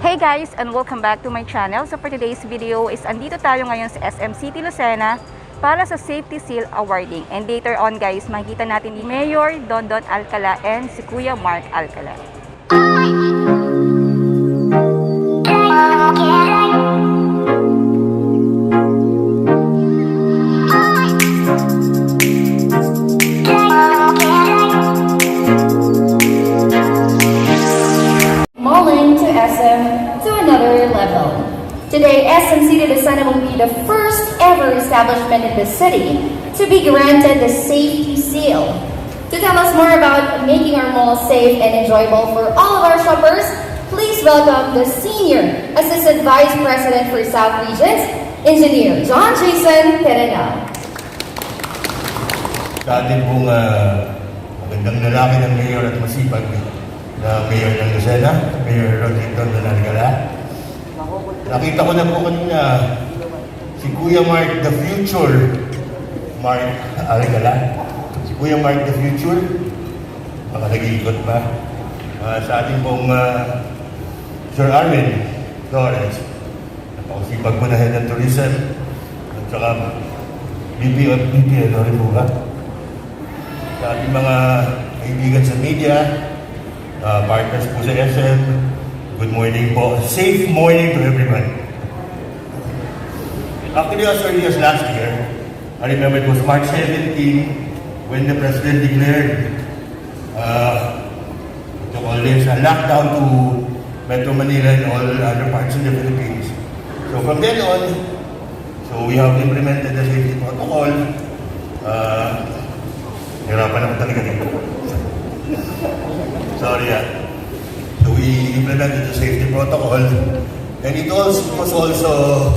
Hey guys, and welcome back to my channel. So for today's video is andito tayo ngayon sa SM City Lucena para sa Safety Seal Awarding. And later on guys, makikita natin ni Mayor Dondon Alcala and si Kuya Mark Alcala. To SM to another level. Today, SM City Lucena will be the first ever establishment in the city to be granted the Safety Seal. To tell us more about making our mall safe and enjoyable for all of our shoppers, please welcome the Senior Assistant Vice President for South Regions, Engineer John Jason Perena. Sa ating pong magandang lalaki ng mayor at masipag na mayor ng Lucena, Mayor Dondon Alcala. Nakita ko na po kanina si Kuya Mark the Future Mark Alcala. Si Kuya Mark the Future, baka nag-iikot pa. Sa ating pong Sir Arvin Flores, napakasipag po na head ng tourism at saka BP rin po ba? Sa ating mga kaibigan sa media, partners po sa SM, good morning po. Safe morning to everyone. Actually, as early as last year, I remember it was March 17 when the President declared a lockdown to Metro Manila and all other parts of the Philippines. So from then on, we have implemented the safety protocol. Hirapan ako talaga dito. Sorry. So we implemented the safety protocol, and it was also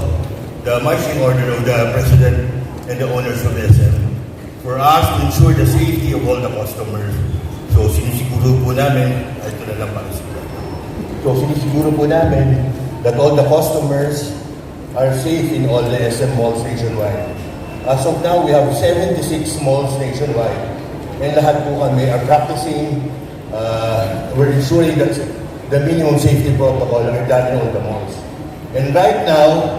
the marching order of the President and the owners of SM for us to ensure the safety of all the customers. So sinisiguro po namin, ito na lang para sila. So sinisiguro po namin that all the customers are safe in all the SM malls nationwide. As of now, we have 76 malls nationwide, and lahat po kami are practicing. We're ensuring that the minimum safety protocol are done in all the malls. And right now,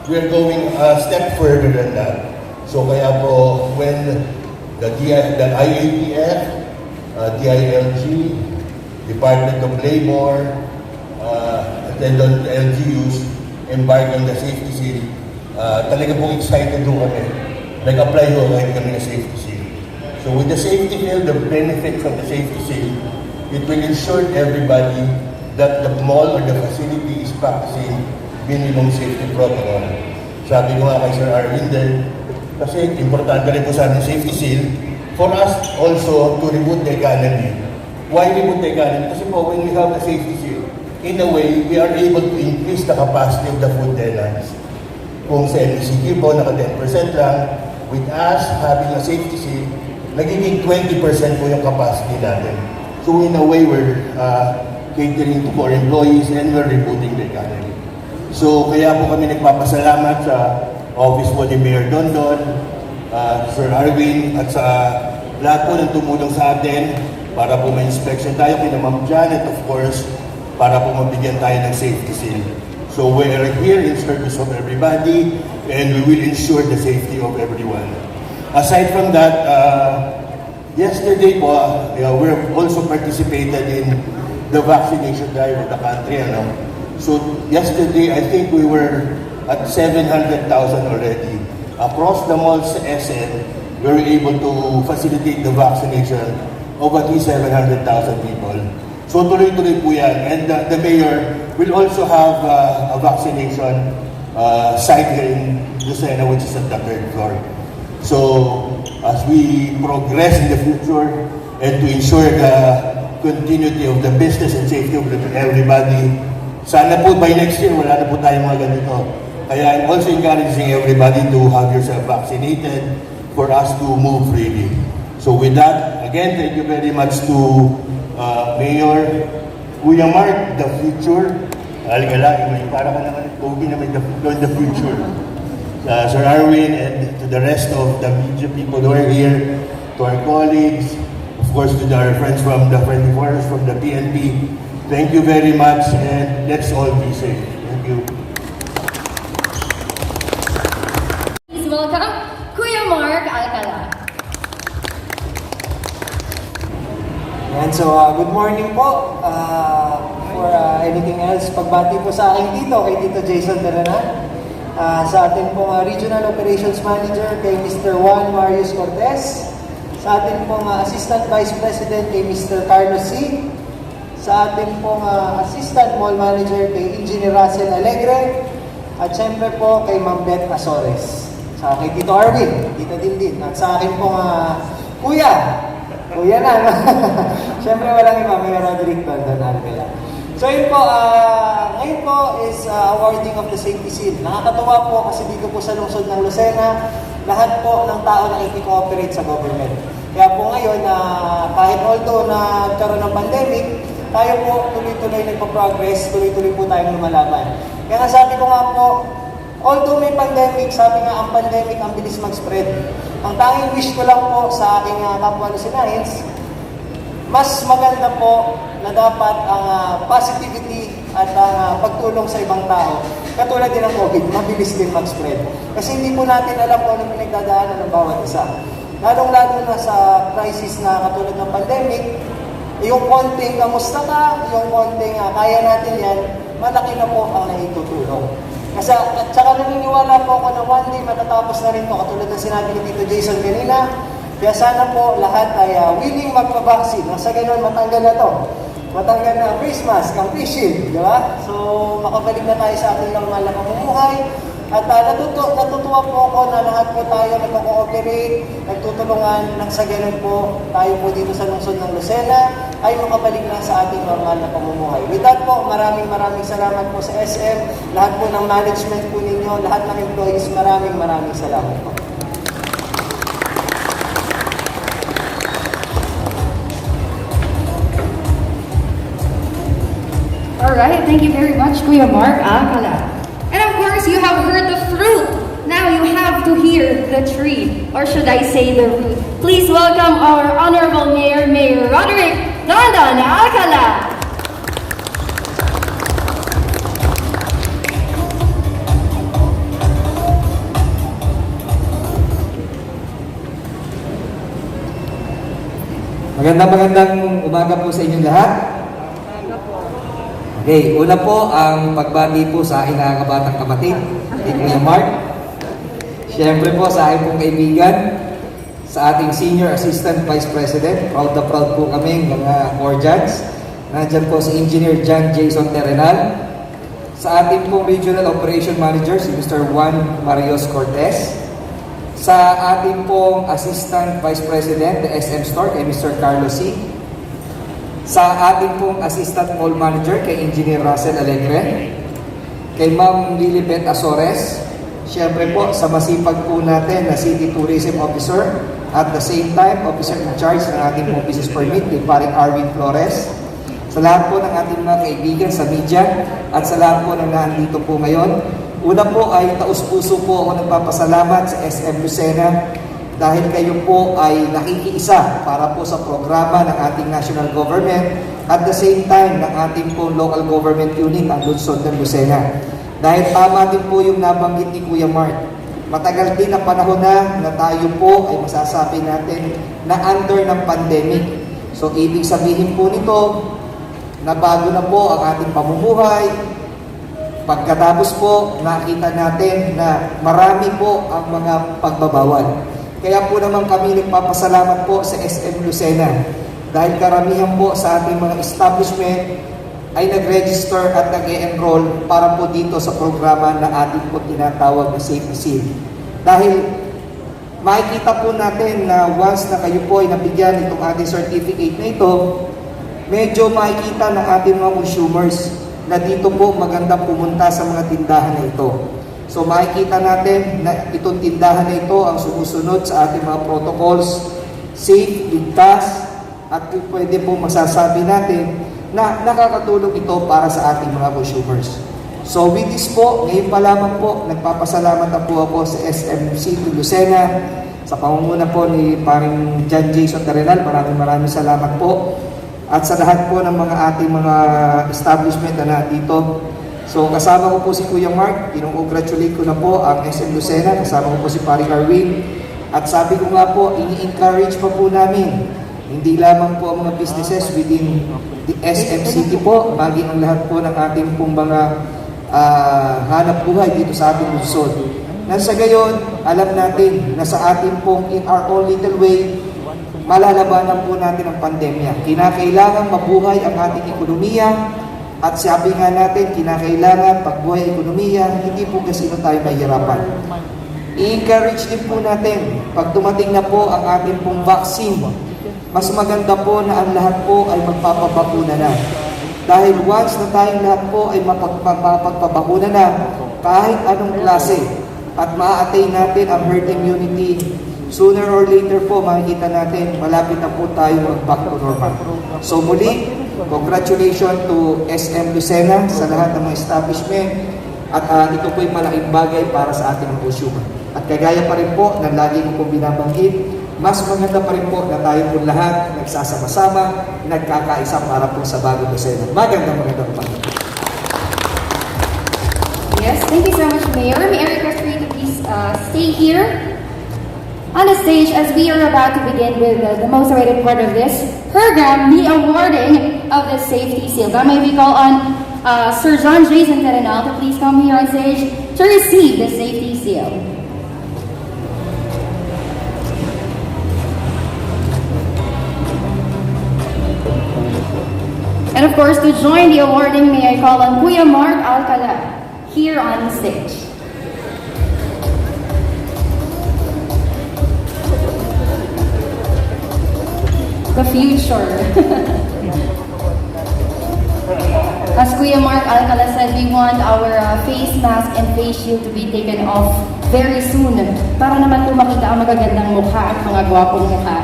we're going a step further than that. So kaya po, when the IATF, DILG, Department of Labor, and the LGUs embark on the safety seal, talaga pong excited doon kami. Nag-apply ho ngayon kami ng safety seal. So with the safety seal, the benefits of the safety seal, it will ensure everybody that the mall or the facility is practicing minimum safety protocol. Sabi ko nga kay Sir Arvin din, kasi importante rin po sa ating safety seal for us also to reboot the economy. Why reboot the economy? Kasi po, when we have the safety seal, in a way, we are able to increase the capacity of the food tenants. Kung sa MCQ po, naka 10% lang, with us having a safety seal, nagiging 20% po yung capacity natin. So in a way, we're catering to our employees and we're rebooting the economy. So kaya po kami nagpapasalamat sa office po ni Mayor Dondon, Sir Arvin, at sa lahat po ng tumulong sa atin para po ma-inspection tayo, kina Ma'am Janet, of course, para po mabigyan tayo ng safety seal. So we are here in service of everybody and we will ensure the safety of everyone. Aside from that, yesterday po, we also participated in the vaccination drive of the country. So yesterday, I think we were at 700,000 already. Across the malls SM, we were able to facilitate the vaccination of at least 700,000 people. So tuloy-tuloy po yan. And the mayor will also have a vaccination site here in Lucena, which is at the 3rd floor. So as we progress in the future and to ensure the continuity of the business and safety of everybody, sana po by next year wala na po tayong mga ganito. Kaya I'm also encouraging everybody to have yourself vaccinated for us to move freely. So with that, again, thank you very much to Mayor Kuya Mark, the future. Alcala, para ka naman Toby na may the future. Sir Arvin and to the rest of the media people who are here, to our colleagues, of of course, to our friends from the Friendly Forest, from the PNP, thank you very much, and let's all be safe. Thank you. Please welcome Kuya Mark Alcala. And so, good morning po. For anything else, pagbati po sa aking tito, kay Tito Jason Terena. Sa ating pong Regional Operations Manager, kay Mr. Juan Marius Cortez. Sa ating pong Assistant Vice President, kay Mr. Carlos C. Sa ating pong Assistant Mall Manager, kay Engineer Russell Alegre. At syempre po, kay Ma'am Beth Azores. Sa kay Tito Arvin, Tita Dindin. At sa akin pong Kuya. Kuya na, no? Siyempre walang iba, may Roderick Dondon Alcala. So yun po, ngayon po is awarding of the safety seal. Nakakatuwa po kasi dito po sa lungsod ng Lucena, lahat po ng tao nakikikooperate sa government. Kaya po ngayon, kahit although nagkaroon ng pandemic, tayo po tuloy-tuloy nagpa-progress, tuloy-tuloy po tayong lumalaban. Kaya nga sabi ko nga po, although may pandemic, sabi nga ang pandemic ang bilis mag-spread. Ang tanging wish ko lang po sa aking kapwa Lucenaians, mas maganda po na dapat ang positivity at ang pagtulong sa ibang tao. Katulad din ng COVID, mabilis din mag-spread. Kasi hindi po natin alam kung anong pinagdadaanan ng bawat isa. Lalong-lalo na sa crisis na katulad ng pandemic, yung konting kamusta ka, yung konting kaya natin yan, malaki na po ang naitutulong. Kasi at saka naniniwala po ako na one day matatapos na rin po, katulad ng sinabi ni Tito Jason kanina. Kaya sana po lahat ay willing magpabaksin. Sa ganun, matanggal na to. Matanggal na ang face mask, ang face shield, di ba? So, makabalik na tayo sa ating normal na pamumuhay. At natutuwa po ako na lahat po tayo nagko-cooperate, nagtutulungan nang sa ganun po tayo po dito sa lungsod ng Lucena ay makabalik na sa ating normal na pamumuhay. With that po, maraming salamat po sa SM, lahat po ng management po ninyo, lahat ng employees, maraming salamat po. Alright, thank you very much, Kuya Mark Alcala. And of course, you have heard the fruit. Now you have to hear the tree, or should I say the root. Please welcome our Honorable Mayor, Mayor Roderick Dondon Alcala. Magandang umaga po sa inyong lahat. Okay, una po ang pagbati po sa aking nakakabatang kapatid, kay Kuya Mark. Siyempre po sa aking pong kaibigan, sa ating Senior Assistant Vice President. Proud na proud po kami mga Orjans. Nandyan po si Engineer John Jason Terrenal. Sa ating pong Regional Operation Manager, si Mr. Juan Marius Cortez. Sa ating pong Assistant Vice President, the SM Store, kay Mr. Carlos C. Sa ating pong Assistant Mall Manager, kay Engineer Russell Alegre. Kay Ma'am Lilibet Azores. Siyempre po, sa masipag po natin na City Tourism Officer, at the same time, Officer in Charge ng ating pong business permit, kay paring Arvin Flores. Sa lahat po ng ating mga kaibigan sa media, at sa lahat po ng nandito po ngayon, una po ay taus-puso po ako nagpapasalamat sa SM Lucena dahil kayo po ay nakikiisa para po sa programa ng ating national government at the same time ng ating po local government unit ang lungsod ng Lucena. Dahil tama din po yung nabanggit ni Kuya Mark. Matagal din na panahon na tayo po ay masasabi natin na under ng pandemic. So ibig sabihin po nito na bago na po ang ating pamumuhay. Pagkatapos po nakita natin na marami po ang mga pagbabawal. Kaya po naman kami nagpapasalamat po sa SM Lucena dahil karamihan po sa ating mga establishment ay nag-register at nag-e-enroll para po dito sa programa na ating po tinatawag na Safety Seal. Dahil makikita po natin na once na kayo po ay nabigyan itong ating certificate na ito, medyo makikita ng ating mga consumers na dito po maganda pumunta sa mga tindahan na ito. So makikita natin na itong tindahan na ito ang sumusunod sa ating mga protocols, safe, ligtas, at pwede po masasabi natin na nakakatulong ito para sa ating mga consumers. So with this po, ngayon pa lamang po, nagpapasalamat na po ako sa SM City Lucena Sa pangunguna po ni paring John Jason Tarenal, maraming salamat po. At sa lahat po ng mga ating mga establishment na nandito. So kasama ko po si Kuya Mark, kinong-congratulate ko na po ang SM Lucena, kasama ko po si paring Arwin. At sabi ko nga po, ini-encourage pa po namin, hindi lamang po ang mga businesses within the SM City po, maging ang lahat po ng ating pong mga hanap buhay dito sa ating lungsod. Nasa gayon, alam natin na sa ating pong in our own little way, malalabanan po natin ang pandemya. Kinakailangan mabuhay ang ating ekonomiya at sabi nga natin, kinakailangan pagbuhay ekonomiya, hindi po kasi tayo mahirapan. I-encourage din po natin, pag dumating na po ang ating pong vaccine, mas maganda po na ang lahat po ay magpapabakuna na. Dahil once na tayong lahat po ay mapagpabakuna na, kahit anong klase, at ma-attain natin ang herd immunity, sooner or later po makikita natin, malapit na po tayo mag-back to normal. So muli, congratulations to SM Lucena sa lahat ng mga establishment at ito po ay malaking bagay para sa ating mga consumer. At kagaya pa rin po na lagi ko po binabanggit, mas maganda pa rin po na tayo po lahat nagsasama-sama, nagkakaisa para po sa bagong Lucena. Magandang umaga. Yes, thank you so much, Mayor. May I request for you to please stay here on the stage as we are about to begin with the most awaited part of this program, the awarding of the safety seal. That may we call on Sir John Jason Tarenal to please come here on stage to receive the safety seal. And of course, to join the awarding, may I call on Kuya Mark Alcala here on the stage. The future. As Kuya Mark Alcala said, we want our face mask and face shield to be taken off very soon para naman po makita ang magagandang mukha at mga gwapong mukha.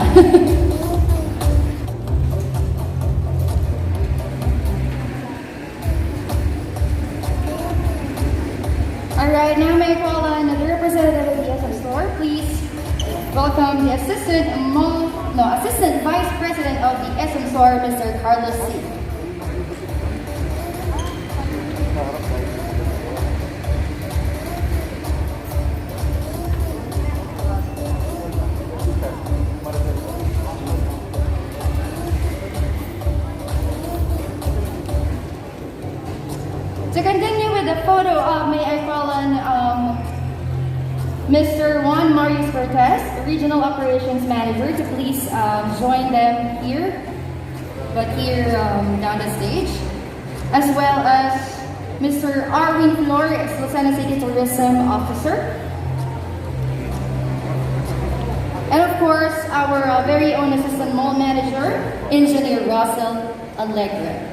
Alright, now may I call on the representative of the SM store. Please welcome the Assistant Vice President of the SM store, Mr. Carlos C. To continue with the photo, may I call on Mr. Juan Marius Cortez, Regional Operations Manager, to please join them here, down the stage, as well as Mr. Arwin Flores, Lucena City Tourism Officer, and of course our very own Assistant Mall Manager, Engineer Russell Allegra.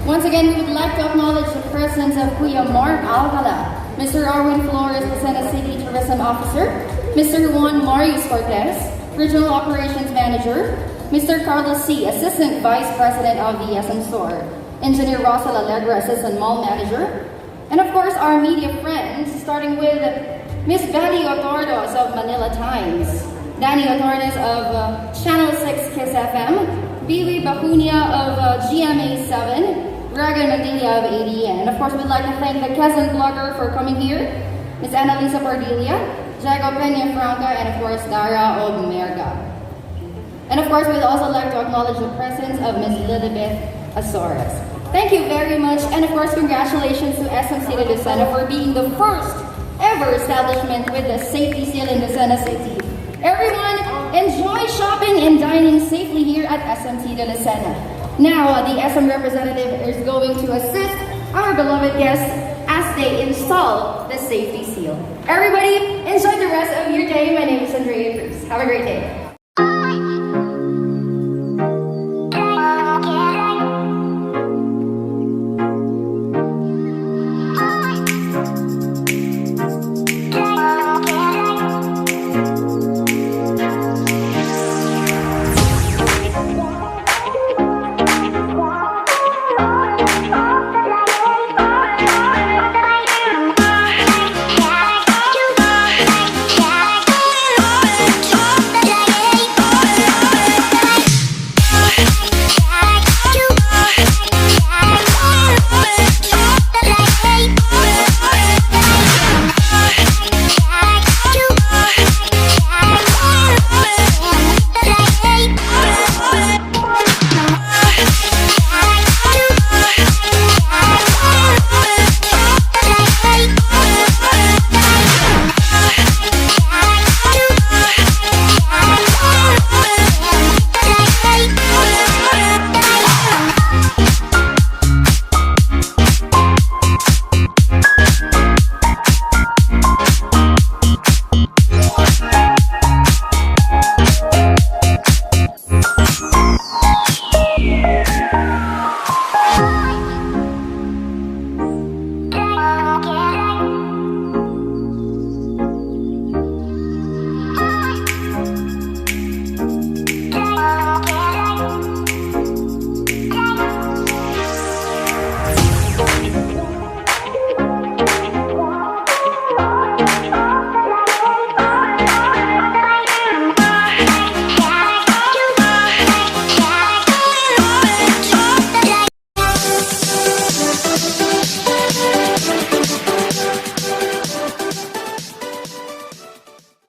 Once again, we would like to acknowledge the presence of Kuya Mark Alcala, Mr. Arwin Flores, Lucena City Tourism Officer, Mr. Juan Marius Cortez, Regional Operations Manager, Mr. Carlos C., Assistant Vice President of the SM Store, Engineer Russell Allegra, Assistant Mall Manager, and of course our media friends, starting with Miss Betty Otordos of Manila Times, Danny Otordos of Channel 6 Kiss FM, Billy Bacunia of GMA 7, Dragon Mandilia of ADN. And of course, we'd like to thank the Quezon blogger for coming here, Ms. Annalisa Pardilia, Jago Peña Franca, and of course, Dara of Merga. And of course, we'd also like to acknowledge the presence of Ms. Lilibeth Azores. Thank you very much, and of course, congratulations to SM City Lucena for being the first ever establishment with the safety seal in Lucena City. Everyone, enjoy shopping and dining safely here at SM City Lucena. Now, the SM representative is going to assist our beloved guests as they install the safety seal. Everybody, enjoy the rest of your day. My name is Andrea Cruz. Have a great day.